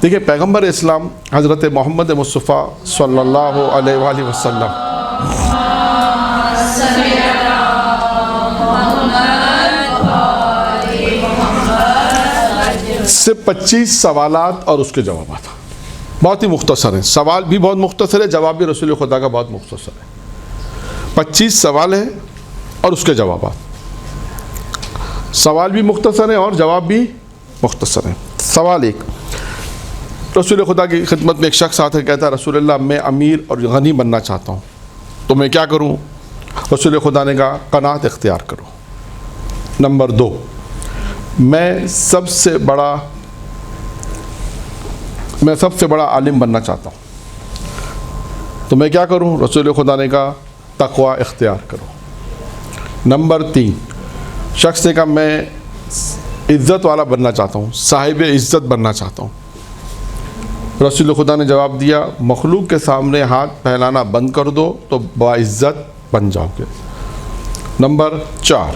دیکھیں پیغمبر اسلام حضرت محمد مصطفیٰ صلی اللہ علیہ وآلہ وسلم سے 25 سوالات اور اس کے جوابات بہت ہی مختصر ہیں. سوال بھی بہت مختصر ہے، جواب بھی رسول خدا کا بہت مختصر ہے. 25 سوال ہیں اور اس کے جوابات. سوال بھی مختصر ہیں اور جواب بھی مختصر ہیں. سوال 1، رسول خدا کی خدمت میں ایک شخص آتا ہے، کہتا ہے رسول اللہ میں امیر اور غنی بننا چاہتا ہوں، تو میں کیا کروں؟ رسول خدا نے کہا قناعت اختیار کرو. نمبر 2، میں سب سے بڑا عالم بننا چاہتا ہوں، تو میں کیا کروں؟ رسول خدا نے کہا تقوی اختیار کرو. نمبر 3، شخص نے کہا میں عزت والا بننا چاہتا ہوں، صاحب عزت بننا چاہتا ہوں. رسول خدا نے جواب دیا مخلوق کے سامنے ہاتھ پھیلانا بند کر دو تو باعزت بن جاؤ گے. نمبر 4،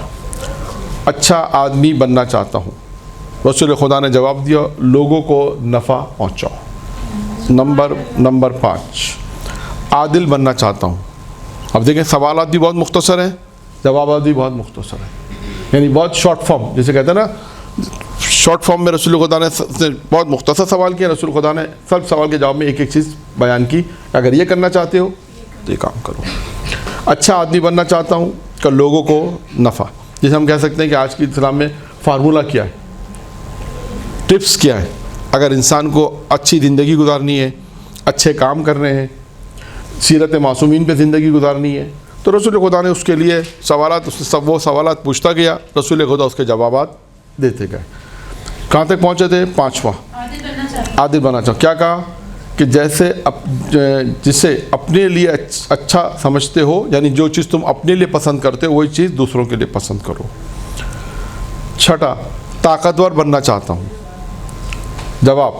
اچھا آدمی بننا چاہتا ہوں. رسول خدا نے جواب دیا لوگوں کو نفع پہنچاؤ. نمبر 5، عادل بننا چاہتا ہوں. اب دیکھیں سوالات بھی بہت مختصر ہیں، جوابات بھی بہت مختصر ہیں، یعنی بہت شارٹ فارم جسے کہتے ہیں نا، شارٹ فارم میں رسول خدا نے بہت مختصر سوال کیا. رسول خدا نے سب سوال کے جواب میں ایک چیز بیان کی، اگر یہ کرنا چاہتے ہو تو یہ کام کرو. اچھا آدمی بننا چاہتا ہوں کہ لوگوں کو نفع، جسے ہم کہہ سکتے ہیں کہ آج کی اسلام میں فارمولہ کیا ہے، ٹپس کیا ہے. اگر انسان کو اچھی زندگی گزارنی ہے، اچھے کام کرنے ہیں، سیرت معصومین پہ زندگی گزارنی ہے، تو رسول خدا نے اس کے لیے سوالات، اس سے سب وہ سوالات پوچھتا گیا، رسول خدا اس کے جوابات دیتے گئے. کہاں تک پہنچے تھے؟ 5واں، عادل بننا چاہو. کیا کہا کہ جسے اپنے لیے اچھا سمجھتے ہو، یعنی جو چیز تم اپنے لیے پسند کرتے ہو وہی چیز دوسروں کے لیے پسند کرو. 6، طاقتور بننا چاہتا ہوں. جواب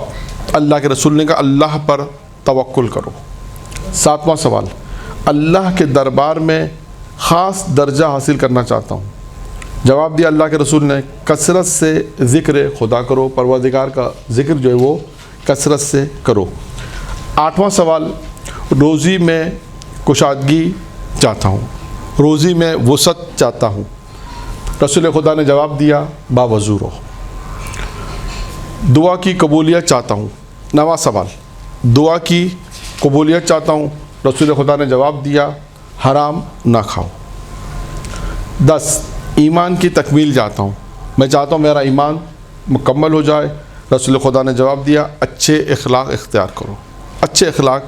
اللہ کے رسول نے کہا اللہ پر توکل کرو. 7واں سوال، اللہ کے دربار میں خاص درجہ حاصل کرنا چاہتا ہوں. جواب دیا اللہ کے رسول نے کثرت سے ذکر خدا کرو، پروردگار کا ذکر جو ہے وہ کثرت سے کرو. 8واں سوال، روزی میں کشادگی چاہتا ہوں، روزی میں وسعت چاہتا ہوں. رسول خدا نے جواب دیا باوضو رہو. دعا کی قبولیت چاہتا ہوں. 9واں سوال، دعا کی قبولیت چاہتا ہوں. رسول خدا نے جواب دیا حرام نہ کھاؤ. 10، ایمان کی تکمیل چاہتا ہوں، میں چاہتا ہوں میرا ایمان مکمل ہو جائے. رسول خدا نے جواب دیا اچھے اخلاق اختیار کرو، اچھے اخلاق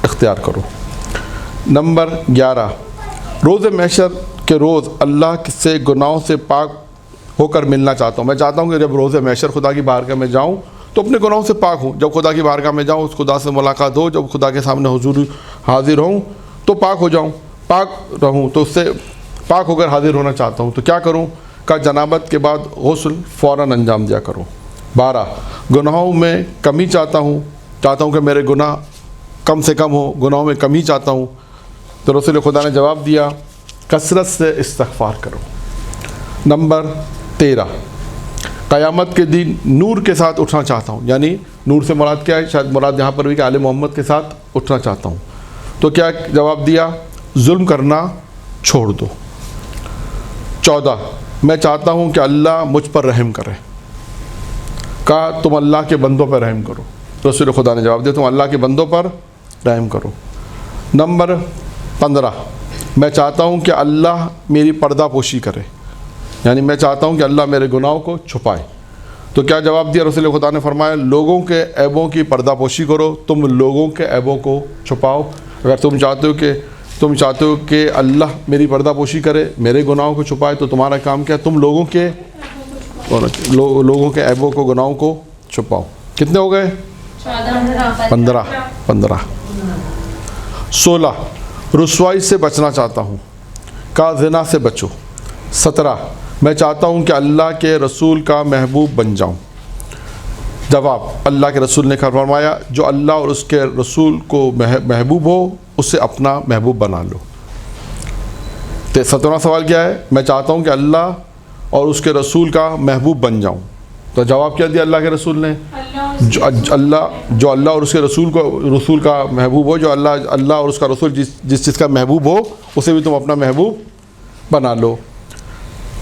اختیار کرو. نمبر 11، روز محشر کے روز اللہ سے گناہوں سے پاک ہو کر ملنا چاہتا ہوں. میں چاہتا ہوں کہ جب روز محشر خدا کی بارگاہ میں جاؤں تو اپنے گناہوں سے پاک ہوں. جب خدا کی بارگاہ میں جاؤں، اس خدا سے ملاقات ہو، جب خدا کے سامنے حضور حاضر ہوں تو پاک ہو جاؤں، پاک رہوں. تو اس سے پاک ہو کر حاضر ہونا چاہتا ہوں. تو کیا کروں؟ کہ جنابت کے بعد غسل فوراً انجام دیا کرو. 12، گناہوں میں کمی چاہتا ہوں کہ میرے گناہ کم سے کم ہو، گناہوں میں کمی چاہتا ہوں. تو رسول خدا نے جواب دیا کثرت سے استغفار کرو. نمبر 13، قیامت کے دن نور کے ساتھ اٹھنا چاہتا ہوں. یعنی نور سے مراد کیا ہے؟ شاید مراد یہاں پر بھی کہ آل محمد کے ساتھ اٹھنا چاہتا ہوں. تو کیا جواب دیا ظلم کرنا چھوڑ دو. 14، میں چاہتا ہوں کہ اللہ مجھ پر رحم کرے. کہا تم اللہ کے بندوں پر رحم کرو. رسول خدا نے جواب دیا تم اللہ کے بندوں پر رحم کرو. نمبر 15، میں چاہتا ہوں کہ اللہ میری پردہ پوشی کرے، یعنی میں چاہتا ہوں کہ اللہ میرے گناہوں کو چھپائے. تو کیا جواب دیا رسول خدا نے فرمایا لوگوں کے عیبوں کی پردہ پوشی کرو، تم لوگوں کے عیبوں کو چھپاؤ. اگر تم چاہتے ہو کہ اللہ میری پردہ پوشی کرے، میرے گناہوں کو چھپائے، تو تمہارا کام کیا؟ تم لوگوں کے عیبوں کو، گناہوں کو چھپاؤ. کتنے ہو گئے؟ 15. 16، رسوائی سے بچنا چاہتا ہوں، کا زنا سے بچو. 17، میں چاہتا ہوں کہ اللہ کے رسول کا محبوب بن جاؤں. جواب اللہ کے رسول نے فرمایا جو اللہ اور اس کے رسول کو محبوب ہو اسے اپنا محبوب بنا لو. 17واں سوال کیا ہے؟ میں چاہتا ہوں کہ اللہ اور اس کے رسول کا محبوب بن جاؤں. تو جواب کیا دیا اللہ کے رسول نے؟ جو اللہ اور اس کے رسول کا محبوب ہو، جو اللہ اور اس کا رسول جس چیز کا محبوب ہو اسے بھی تم اپنا محبوب بنا لو۔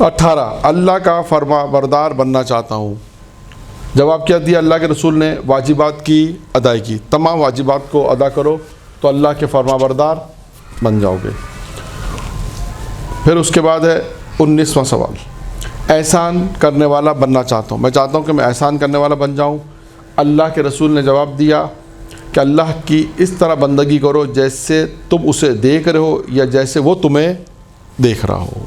18 اللہ کا فرما بردار بننا چاہتا ہوں۔ جواب کیا دیا اللہ کے رسول نے؟ واجبات کی ادائیگی، تمام واجبات کو ادا کرو تو اللہ کے فرما بردار بن جاؤ گے۔ پھر اس کے بعد ہے 19واں سوال، احسان کرنے والا بننا چاہتا ہوں، میں چاہتا ہوں کہ میں احسان کرنے والا بن جاؤں۔ اللہ کے رسول نے جواب دیا کہ اللہ کی اس طرح بندگی کرو جیسے تم اسے دیکھ رہے ہو یا جیسے وہ تمہیں دیکھ رہا ہو۔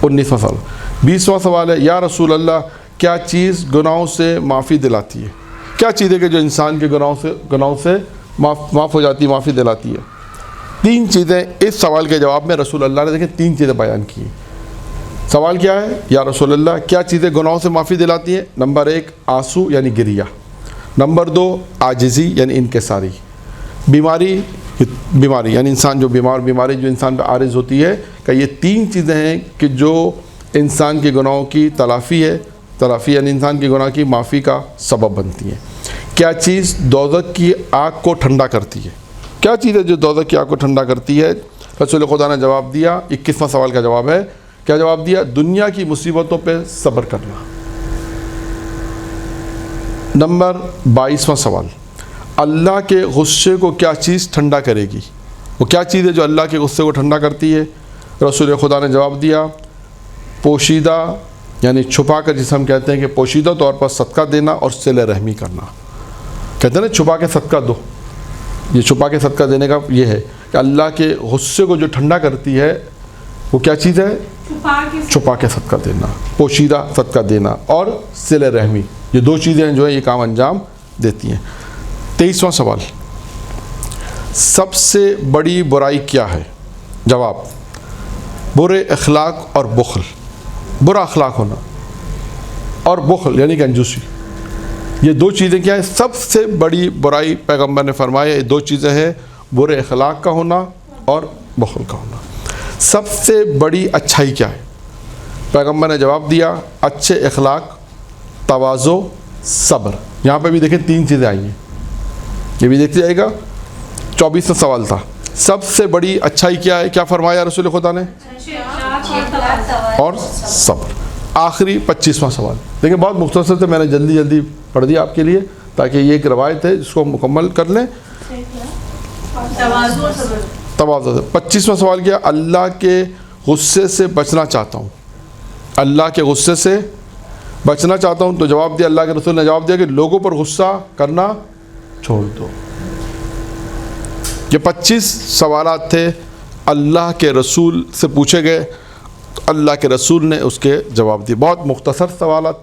19واں سوال۔ 20واں سوال ہے، یا رسول اللہ کیا چیز گناہوں سے معافی دلاتی ہے؟ کیا چیز ہے کہ جو انسان کے گناہوں سے معاف ہو جاتی ہے، معافی دلاتی ہے؟ 3 چیزیں اس سوال کے جواب میں رسول اللہ نے دیکھیں 3 چیزیں بیان کی۔ سوال کیا ہے؟ یا رسول اللہ کیا چیزیں گناہوں سے معافی دلاتی ہیں؟ نمبر 1 آنسو یعنی گریہ، نمبر 2 عاجزی یعنی انکساری، بیماری یعنی انسان جو بیماری جو انسان پہ عارض ہوتی ہے، کہ یہ 3 چیزیں ہیں کہ جو انسان کے گناہوں کی تلافی یعنی انسان کے گناہ کی معافی کا سبب بنتی ہیں۔ کیا چیز دوزخ کی آگ کو ٹھنڈا کرتی ہے؟ کیا چیز ہے جو دوزخ کی آگ کو ٹھنڈا کرتی ہے؟ رسول خدا نے جواب دیا، 21واں سوال کا جواب ہے، کیا جواب دیا؟ دنیا کی مصیبتوں پہ صبر کرنا۔ نمبر 22واں سوال، اللہ کے غصے کو کیا چیز ٹھنڈا کرے گی؟ وہ کیا چیز ہے جو اللہ کے غصے کو ٹھنڈا کرتی ہے؟ رسول خدا نے جواب دیا، پوشیدہ یعنی چھپا کر، جسے ہم کہتے ہیں کہ پوشیدہ طور پر صدقہ دینا اور صلہ رحمی کرنا۔ کہتے ہیں نا چھپا کے صدقہ دو، یہ چھپا کے صدقہ دینے کا یہ ہے کہ اللہ کے غصے کو جو ٹھنڈا کرتی ہے وہ کیا چیز ہے؟ چھپا کے صدقہ دینا، پوشیدہ صدقہ دینا اور صلہ رحمی، یہ 2 چیزیں جو ہیں یہ کام انجام دیتی ہیں۔ 23واں سوال، سب سے بڑی برائی کیا ہے؟ جواب، برے اخلاق اور بخل، برا اخلاق ہونا اور بخل یعنی کنجوسی، یہ 2 چیزیں کیا ہیں؟ سب سے بڑی برائی پیغمبر نے فرمایا یہ 2 چیزیں ہیں، برے اخلاق کا ہونا اور بخل کا ہونا۔ سب سے بڑی اچھائی کیا ہے؟ پیغمبر نے جواب دیا، اچھے اخلاق، تواضع، صبر۔ یہاں پہ بھی دیکھیں 3 چیزیں آئی ہیں، یہ بھی دیکھتے جائے گا۔ 24واں سوال تھا، سب سے بڑی اچھائی کیا ہے؟ کیا فرمایا رسول خدا نے؟ اور صبر۔ آخری 25واں سوال دیکھیں، بہت مختصر سے میں نے جلدی پڑھ دیا آپ کے لیے تاکہ یہ ایک روایت ہے جس کو مکمل کر لیں۔ تواضع۔ 25واں سوال کیا؟ اللہ کے غصے سے بچنا چاہتا ہوں، اللہ کے غصے سے بچنا چاہتا ہوں۔ تو جواب دیا، اللہ کے رسول نے جواب دیا کہ لوگوں پر غصہ کرنا چھوڑ دو۔ یہ 25 سوالات تھے، اللہ کے رسول سے پوچھے گئے، اللہ کے رسول نے اس کے جواب دیے۔ بہت مختصر سوالات تھے۔